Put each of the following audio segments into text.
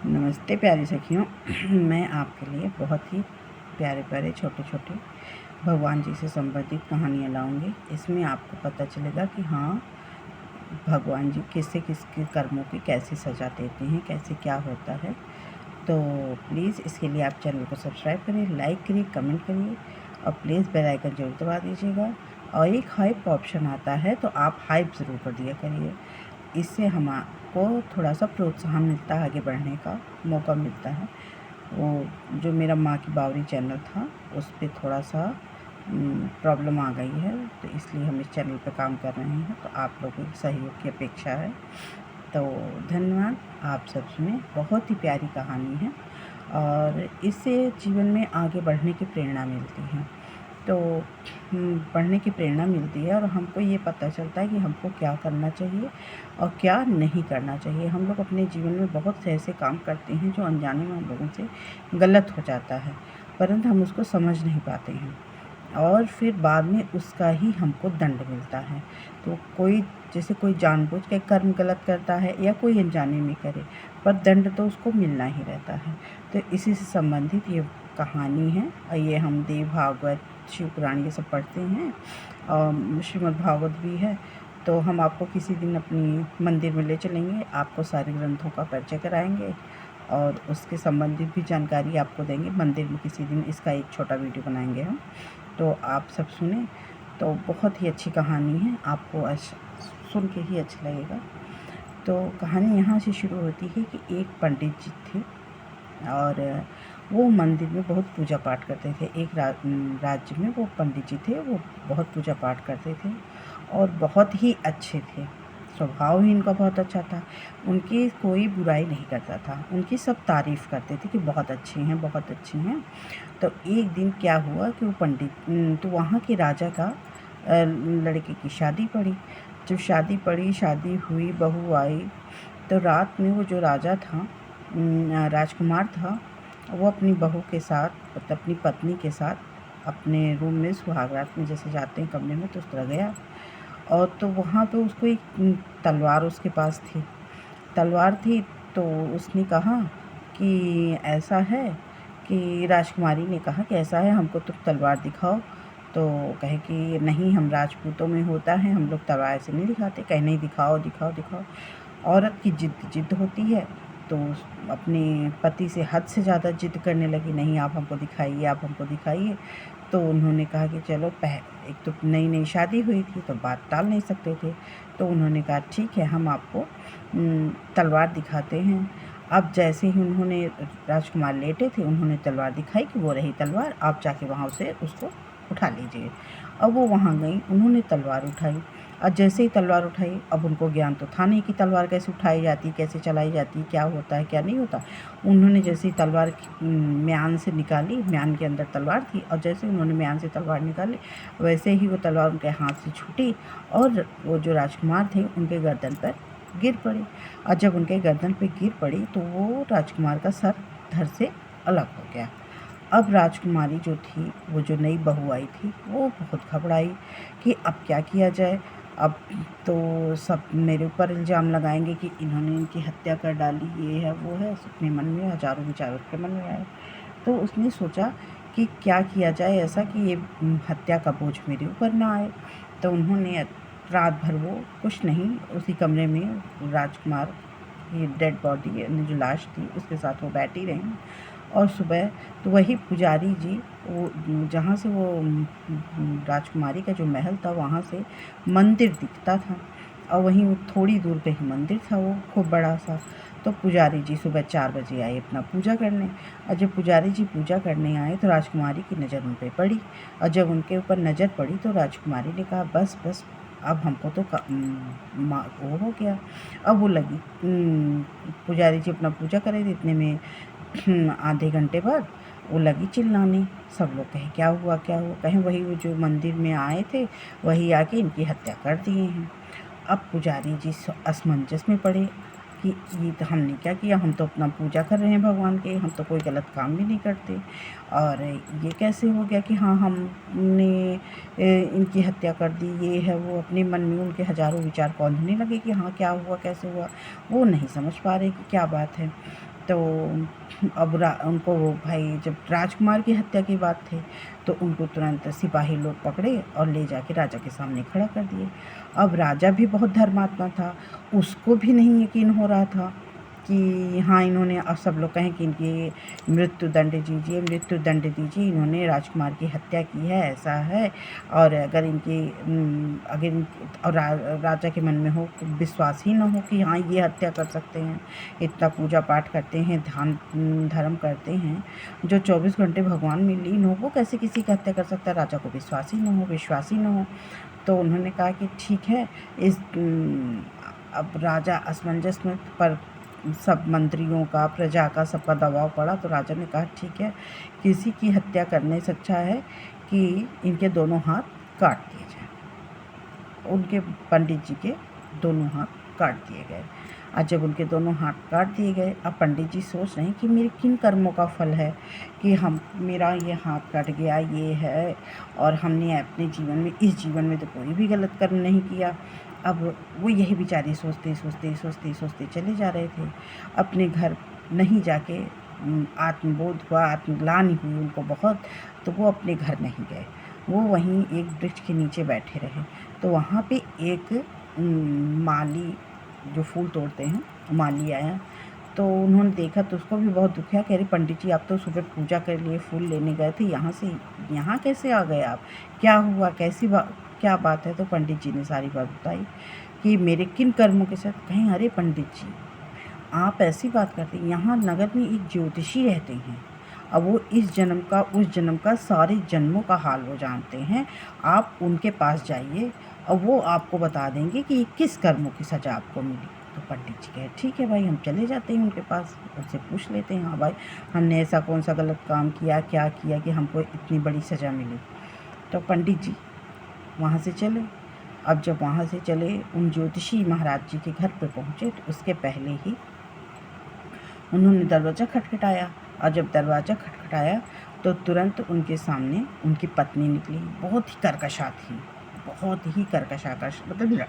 नमस्ते प्यारी सखियों। मैं आपके लिए बहुत ही प्यारे प्यारे छोटे छोटे भगवान जी से संबंधित कहानियाँ लाऊंगी। इसमें आपको पता चलेगा कि हाँ, भगवान जी किससे किसके कर्मों की कैसी सज़ा देते हैं, कैसे क्या होता है। तो प्लीज़ इसके लिए आप चैनल को सब्सक्राइब करिए, लाइक करिए, कमेंट करिए और प्लीज़ बेल आइकन जरूर दबा दीजिएगा। और एक हाइप ऑप्शन आता है तो आप हाइप ज़रूर कर दिया करिए। इससे हमको थोड़ा सा प्रोत्साहन मिलता है, आगे बढ़ने का मौका मिलता है। वो जो मेरा माँ की बावरी चैनल था उस पर थोड़ा सा प्रॉब्लम आ गई है, तो इसलिए हम इस चैनल पर काम कर रहे हैं। तो आप लोगों के सहयोग की अपेक्षा है। तो धन्यवाद। आप सब सुने, बहुत ही प्यारी कहानी है और इससे जीवन में आगे बढ़ने की प्रेरणा मिलती है। तो पढ़ने की प्रेरणा मिलती है और हमको ये पता चलता है कि हमको क्या करना चाहिए और क्या नहीं करना चाहिए। हम लोग अपने जीवन में बहुत से ऐसे काम करते हैं जो अनजाने में हम लोगों से गलत हो जाता है, परंतु हम उसको समझ नहीं पाते हैं और फिर बाद में उसका ही हमको दंड मिलता है। तो जैसे कोई जानबूझ के कर्म गलत करता है या कोई अनजाने में करे, पर दंड तो उसको मिलना ही रहता है। तो इसी से संबंधित ये कहानी है और ये हम देव भागवत, शिव पुराण ये सब पढ़ते हैं और श्रीमद् भागवत भी है। तो हम आपको किसी दिन अपनी मंदिर में ले चलेंगे, आपको सारे ग्रंथों का परिचय कराएंगे और उसके संबंधित भी जानकारी आपको देंगे। मंदिर में किसी दिन इसका एक छोटा वीडियो बनाएंगे हम, तो आप सब सुने। तो बहुत ही अच्छी कहानी है, आपको सुन के ही अच्छा लगेगा। तो कहानी यहाँ से शुरू होती है कि एक पंडित जी थे और वो मंदिर में बहुत पूजा पाठ करते थे। एक राज्य में वो पंडित जी थे, वो बहुत पूजा पाठ करते थे और बहुत ही अच्छे थे। स्वभाव ही इनका बहुत अच्छा था, उनकी कोई बुराई नहीं करता था, उनकी सब तारीफ़ करते थे कि बहुत अच्छी हैं, बहुत अच्छी हैं। तो एक दिन क्या हुआ कि वो तो वहाँ के राजा का लड़के की शादी पड़ी। जब शादी पड़ी, शादी हुई, बहू आई, तो रात में वो जो राजा था, राजकुमार था, वो अपनी बहू के साथ, मतलब अपनी पत्नी के साथ अपने रूम में सुहाग रात में जैसे जाते हैं कमरे में, तो उस तरह गया। और तो वहाँ पे उसको एक तलवार उसके पास थी, तलवार थी। तो उसने कहा कि ऐसा है कि राजकुमारी ने कहा कि ऐसा है, हमको तुम तलवार दिखाओ। तो कहे कि नहीं, हम राजपूतों में होता है, हम लोग तलवार से नहीं दिखाते। कहे नहीं, दिखाओ दिखाओ दिखाओ। औरत की जिद होती है, तो अपने पति से हद से ज़्यादा जिद करने लगी, नहीं आप हमको दिखाइए, आप हमको दिखाइए। तो उन्होंने कहा कि चलो, एक तो नई नई शादी हुई थी तो बात टाल नहीं सकते थे। तो उन्होंने कहा ठीक है, हम आपको तलवार दिखाते हैं। अब जैसे ही उन्होंने, राजकुमार लेटे थे, उन्होंने तलवार दिखाई कि वो रही तलवार, आप जाके वहाँ से उसको उठा लीजिए। अब वो वहाँ गई, उन्होंने तलवार उठाई और जैसे ही तलवार उठाई, अब उनको ज्ञान तो था नहीं कि तलवार कैसे उठाई जाती, कैसे चलाई जाती, क्या होता है क्या नहीं होता। उन्होंने जैसे ही तलवार म्यान से निकाली, म्यान के अंदर तलवार थी, और जैसे उन्होंने म्यान से तलवार निकाली, वैसे ही वो तलवार उनके हाथ से छूटी और वो जो राजकुमार थे उनके गर्दन पर गिर पड़ी। और जब उनके गर्दन पर गिर पड़ी तो वो राजकुमार का सर धड़ से अलग हो गया। अब राजकुमारी जो थी, वो जो नई बहू आई थी, वो बहुत घबराई कि अब क्या किया जाए। अब तो सब मेरे ऊपर इल्ज़ाम लगाएंगे कि इन्होंने इनकी हत्या कर डाली, ये है वो है। अपने मन में हज़ारों विचार उसके मन में आए। तो उसने सोचा कि क्या किया जाए ऐसा कि ये हत्या का बोझ मेरे ऊपर ना आए। तो उन्होंने रात भर, वो कुछ नहीं, उसी कमरे में राजकुमार की डेड बॉडी यानी जो लाश थी उसके साथ वो बैठी रहीं। और सुबह तो वही पुजारी जी, वो जहाँ से वो राजकुमारी का जो महल था वहाँ से मंदिर दिखता था, और वहीं वो थोड़ी दूर पे ही मंदिर था, वो खूब बड़ा सा। तो पुजारी जी सुबह 4 बजे आए अपना पूजा करने। और जब पुजारी जी पूजा करने आए तो राजकुमारी की नज़र उन पर पड़ी, और जब उनके ऊपर नज़र पड़ी तो राजकुमारी ने कहा बस बस, अब हमको तो वो हो गया। अब वो लगी, पुजारी जी अपना पूजा करे थे, इतने में आधे घंटे बाद वो लगी चिल्लाने। सब लोग कहे क्या हुआ क्या हुआ, कहें वही वो जो मंदिर में आए थे वही आके इनकी हत्या कर दिए हैं। अब पुजारी जी असमंजस में पड़े कि ये तो हमने क्या किया, हम तो अपना पूजा कर रहे हैं भगवान के, हम तो कोई गलत काम भी नहीं करते, और ये कैसे हो गया कि हाँ हमने इनकी हत्या कर दी, ये है वो। अपने मन में उनके हज़ारों विचार कौंधने लगे कि हाँ क्या हुआ, कैसे हुआ, वो नहीं समझ पा रहे कि क्या बात है। तो अब उनको भाई जब राजकुमार की हत्या की बात थी तो उनको तुरंत सिपाही लोग पकड़े और ले जाके राजा के सामने खड़ा कर दिए। अब राजा भी बहुत धर्मात्मा था, उसको भी नहीं यकीन हो रहा था कि हाँ इन्होंने, अब सब लोग कहें कि इनकी मृत्यु दंड दीजिए, मृत्यु दंड दीजिए, इन्होंने राजकुमार की हत्या की है, ऐसा है। और अगर इनकी और राजा के मन में हो, विश्वास ही ना हो कि हाँ ये हत्या कर सकते हैं, इतना पूजा पाठ करते हैं, ध्यान धर्म करते हैं, जो 24 घंटे भगवान में लीन हो, वो कैसे किसी की हत्या कर सकता है। राजा को विश्वास ही ना हो, विश्वास ही ना हो। तो उन्होंने कहा कि ठीक है, अब राजा असमंजस में, पर सब मंत्रियों का, प्रजा का, सबका दबाव पड़ा, तो राजा ने कहा ठीक है, किसी की हत्या करने से अच्छा है कि इनके दोनों हाथ काट दिए जाए। उनके पंडित जी के दोनों हाथ काट दिए गए। और जब उनके दोनों हाथ काट दिए गए, अब पंडित जी सोच रहे हैं कि मेरे किन कर्मों का फल है कि मेरा ये हाथ कट गया, ये है, और हमने अपने जीवन में, इस जीवन में तो कोई भी गलत कर्म नहीं किया। अब वो यही बेचारे सोचते चले जा रहे थे। अपने घर नहीं जाके आत्मबोध हुआ, आत्मग्लानि हुई उनको बहुत, तो वो अपने घर नहीं गए, वो वहीं एक वृक्ष के नीचे बैठे रहे। तो वहाँ पे एक माली, जो फूल तोड़ते हैं, माली आया। तो उन्होंने देखा तो उसको भी बहुत दुख है। कह रही पंडित जी आप तो सुबह पूजा के लिए फूल लेने गए थे, यहाँ कैसे आ गए आप, क्या हुआ, क्या बात है। तो पंडित जी ने सारी बात बताई कि मेरे किन कर्मों के साथ। कहें अरे पंडित जी आप ऐसी बात करते हैं, यहाँ नगर में एक ज्योतिषी रहते हैं, अब वो इस जन्म का, उस जन्म का, सारे जन्मों का हाल वो जानते हैं। आप उनके पास जाइए और वो आपको बता देंगे कि किस कर्मों की सज़ा आपको मिली। तो पंडित जी कहे ठीक है भाई, हम चले जाते हैं उनके पास, उनसे पूछ लेते हैं हाँ भाई हमने ऐसा कौन सा गलत काम किया, क्या किया कि हमको इतनी बड़ी सज़ा मिली। तो पंडित जी वहाँ से चले। अब जब वहाँ से चले, उन ज्योतिषी महाराज जी के घर पे पहुँचे तो उसके पहले ही उन्होंने दरवाज़ा खटखटाया। और जब दरवाज़ा खटखटाया तो तुरंत उनके सामने उनकी पत्नी निकली। बहुत ही कर्कशा थी, बहुत ही कर्कशा, मतलब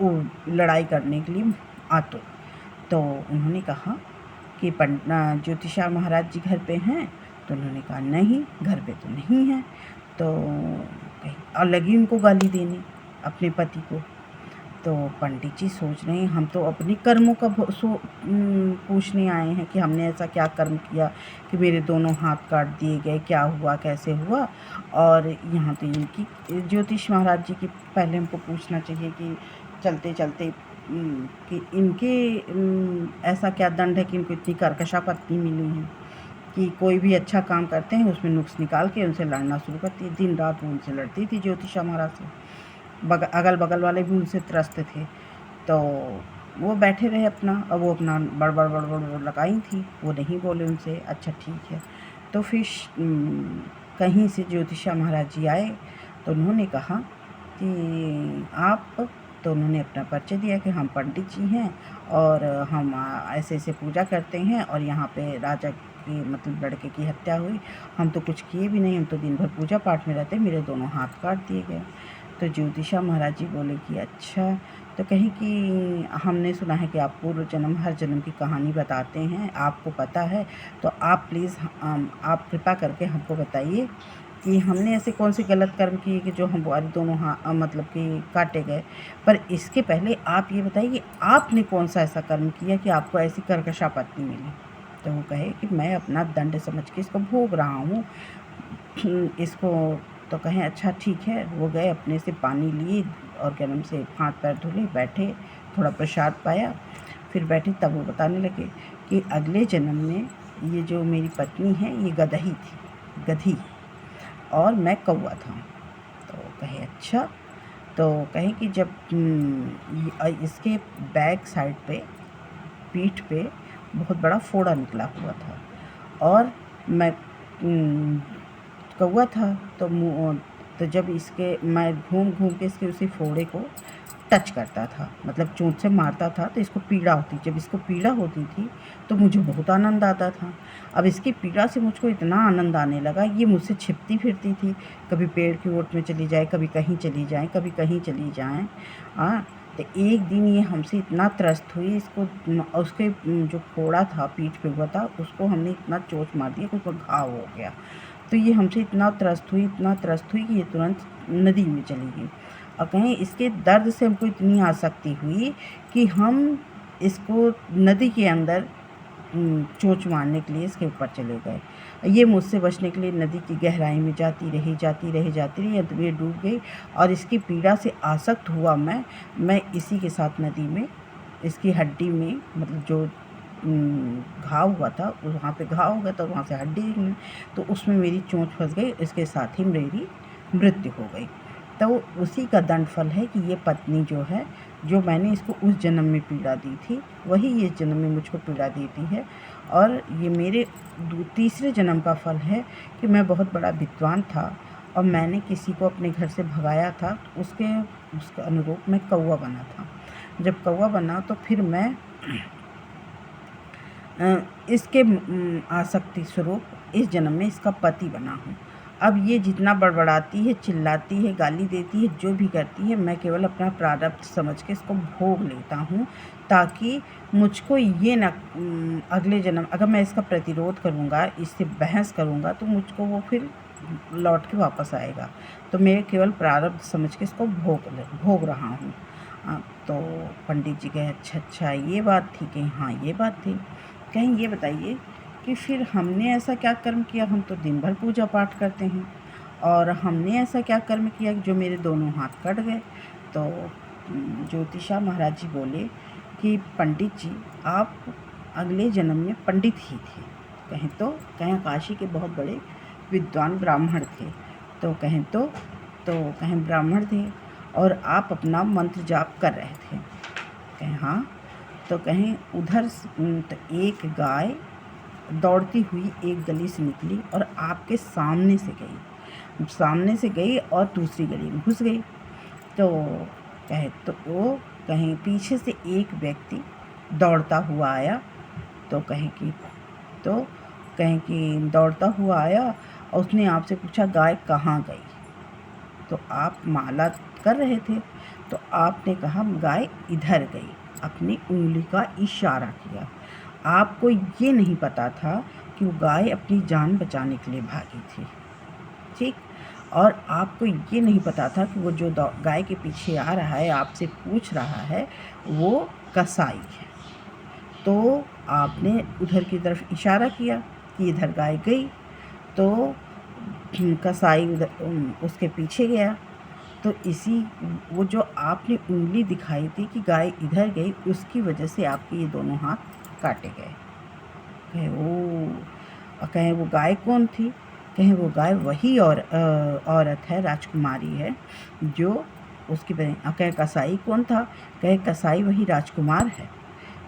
वो लड़ाई करने के लिए आतुर। तो उन्होंने कहा कि ज्योतिषा महाराज जी घर पे हैं। तो उन्होंने कहा नहीं, घर पे तो नहीं है। तो और लगी उनको गाली देने, अपने पति को। तो पंडित जी सोच रहे हैं हम तो अपने कर्मों का पूछने आए हैं कि हमने ऐसा क्या कर्म किया कि मेरे दोनों हाथ काट दिए गए, क्या हुआ, कैसे हुआ। और यहाँ तो इनकी, ज्योतिष महाराज जी की पहले हमको पूछना चाहिए कि चलते चलते कि इनके ऐसा क्या दंड है कि इनको इतनी कर्कशा पत्नी मिली है कि कोई भी अच्छा काम करते हैं उसमें नुक्स निकाल के उनसे लड़ना शुरू करती है। दिन रात वो उनसे लड़ती थी ज्योतिषा महाराज से, अगल बगल वाले भी उनसे त्रस्त थे। तो वो बैठे रहे अपना, और वो अपना बड़बड़ लगाई थी, वो नहीं बोले उनसे। अच्छा ठीक है। तो फिर कहीं से ज्योतिषा महाराज जी आए तो उन्होंने कहा कि आप, तो उन्होंने अपना परिचय दिया कि हम पंडित जी हैं और हम ऐसे ऐसे पूजा करते हैं, और यहाँ पे राजा की, मतलब लड़के की हत्या हुई, हम तो कुछ किए भी नहीं, हम तो दिन भर पूजा पाठ में रहते, मेरे दोनों हाथ काट दिए गए। तो ज्योतिषा महाराज जी बोले कि अच्छा। तो कहीं कि हमने सुना है कि आप पूर्व जन्म, हर जन्म की कहानी बताते हैं, आपको पता है, तो आप प्लीज़ आप कृपा करके हमको बताइए कि हमने ऐसे कौन से गलत कर्म किए कि जो हमारे दोनों मतलब कि काटे गए। पर इसके पहले आप ये बताइए कि आपने कौन सा ऐसा कर्म किया कि आपको ऐसी कर्कशा पत्नी मिली। तो वो कहे कि मैं अपना दंड समझ के इसको भोग रहा हूँ इसको। तो कहें अच्छा ठीक है। वो गए, अपने से पानी लिए और गरम से हाथ पैर धुले, बैठे, थोड़ा प्रसाद पाया, फिर बैठे। तब वो बताने लगे कि अगले जन्म में ये जो मेरी पत्नी है ये गधी, और मैं कौवा था। तो कहे अच्छा। तो कहे कि जब इसके बैक साइड पे, पीठ पे बहुत बड़ा फोड़ा निकला हुआ था, और मैं कौवा था। तो जब मैं घूम के इसके उसी फोड़े को टच करता था, मतलब चोंच से मारता था, तो इसको पीड़ा होती। जब इसको पीड़ा होती थी तो मुझे बहुत आनंद आता था। अब इसकी पीड़ा से मुझको इतना आनंद आने लगा, ये मुझसे छिपती फिरती थी, कभी पेड़ की ओट में चली जाए, कभी कहीं चली जाए, कभी कहीं चली जाए। तो एक दिन ये हमसे इतना त्रस्त हुई, इसको उसके जो फोड़ा था पीठ पे हुआ था उसको हमने इतना चोट मार दिया कि उसको घाव हो गया। तो ये हमसे इतना त्रस्त हुई कि ये तुरंत नदी में चली गई। और कहें इसके दर्द से हमको इतनी आसक्ति हुई कि हम इसको नदी के अंदर चोंच मारने के लिए इसके ऊपर चले गए। ये मुझसे बचने के लिए नदी की गहराई में जाती रही, अंत में डूब गई। और इसकी पीड़ा से आसक्त हुआ मैं इसी के साथ नदी में, इसकी हड्डी में, मतलब जो घाव हुआ था वहाँ पे घाव हो गया था, वहाँ से हड्डी में, तो उसमें मेरी चोंच फंस गई, इसके साथ ही मेरी मृत्यु हो गई। तो उसी का दंड फल है कि ये पत्नी जो है, जो मैंने इसको उस जन्म में पीड़ा दी थी, वही ये जन्म में मुझको पीड़ा देती है। और ये मेरे तीसरे जन्म का फल है कि मैं बहुत बड़ा विद्वान था और मैंने किसी को अपने घर से भगाया था, तो उसके अनुरूप मैं कौवा बना था। जब कौवा बना तो फिर मैं इसके आसक्ति स्वरूप इस जन्म में इसका पति बना हूँ। अब ये जितना बड़बड़ाती है, चिल्लाती है, गाली देती है, जो भी करती है, मैं केवल अपना प्रारब्ध समझ के इसको भोग लेता हूँ, ताकि मुझको ये न अगले जन्म अगर मैं इसका प्रतिरोध करूँगा, इससे बहस करूँगा, तो मुझको वो फिर लौट के वापस आएगा। तो मैं केवल प्रारब्ध समझ के इसको भोग रहा हूँ। तो पंडित जी कहे अच्छा ये बात थी। कि हाँ ये बात थी। कहीं ये बताइए कि फिर हमने ऐसा क्या कर्म किया, हम तो दिन भर पूजा पाठ करते हैं, और हमने ऐसा क्या कर्म किया कि जो मेरे दोनों हाथ कट गए। तो ज्योतिषा महाराज जी बोले कि पंडित जी आप अगले जन्म में पंडित ही थे। कहें काशी के बहुत बड़े विद्वान ब्राह्मण थे। तो कहें ब्राह्मण थे और आप अपना मंत्र जाप कर रहे थे। कहें हाँ। तो कहें उधर तो एक गाय दौड़ती हुई एक गली से निकली और आपके सामने से गई और दूसरी गली में घुस गई। तो कहें पीछे से एक व्यक्ति दौड़ता हुआ आया। तो कहें कि दौड़ता हुआ आया और उसने आपसे पूछा गाय कहाँ गई। तो आप माला कर रहे थे, तो आपने कहा गाय इधर गई, अपनी उंगली का इशारा किया। आपको ये नहीं पता था कि वो गाय अपनी जान बचाने के लिए भागी थी, ठीक। और आपको ये नहीं पता था कि वो जो गाय के पीछे आ रहा है, आपसे पूछ रहा है, वो कसाई है। तो आपने उधर की तरफ इशारा किया कि इधर गाय गई। तो कसाई उधर उसके पीछे गया। तो वो जो आपने उंगली दिखाई थी कि गाय इधर गई, उसकी वजह से आपके ये दोनों हाथ काटे गए। कहें वो गाय कौन थी। कहें वो गाय वही औरत है, राजकुमारी है, जो उसकी कहें कसाई कौन था। कहें कसाई वही राजकुमार है।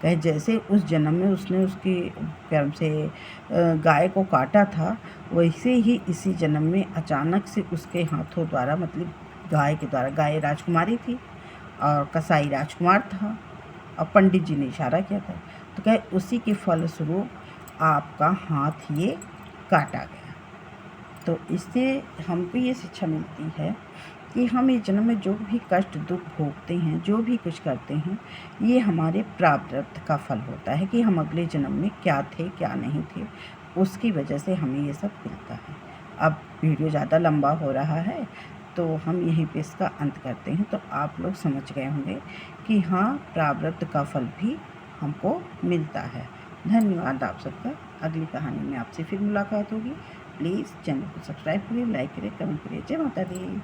कहें जैसे उस जन्म में उसने उसके कर्म से गाय को काटा था, वैसे ही इसी जन्म में अचानक से उसके हाथों द्वारा, मतलब गाय के द्वारा, गाय राजकुमारी थी और कसाई राजकुमार था, और पंडित जी ने इशारा किया था। तो कहे उसी के फलस्वरूप आपका हाथ ये काटा गया। तो इससे हमको ये शिक्षा मिलती है कि हम इस जन्म में जो भी कष्ट दुख भोगते हैं, जो भी कुछ करते हैं, ये हमारे प्रारब्ध का फल होता है कि हम अगले जन्म में क्या थे क्या नहीं थे, उसकी वजह से हमें ये सब मिलता है। अब वीडियो ज़्यादा लंबा हो रहा है, तो हम यहीं पे इसका अंत करते हैं। तो आप लोग समझ गए होंगे कि हाँ, प्रारब्ध का फल भी हमको मिलता है। धन्यवाद आप सबका। अगली कहानी में आपसे फिर मुलाकात होगी। प्लीज़ चैनल को सब्सक्राइब करिए, लाइक करिए, कमेंट करिए। जय माता दी।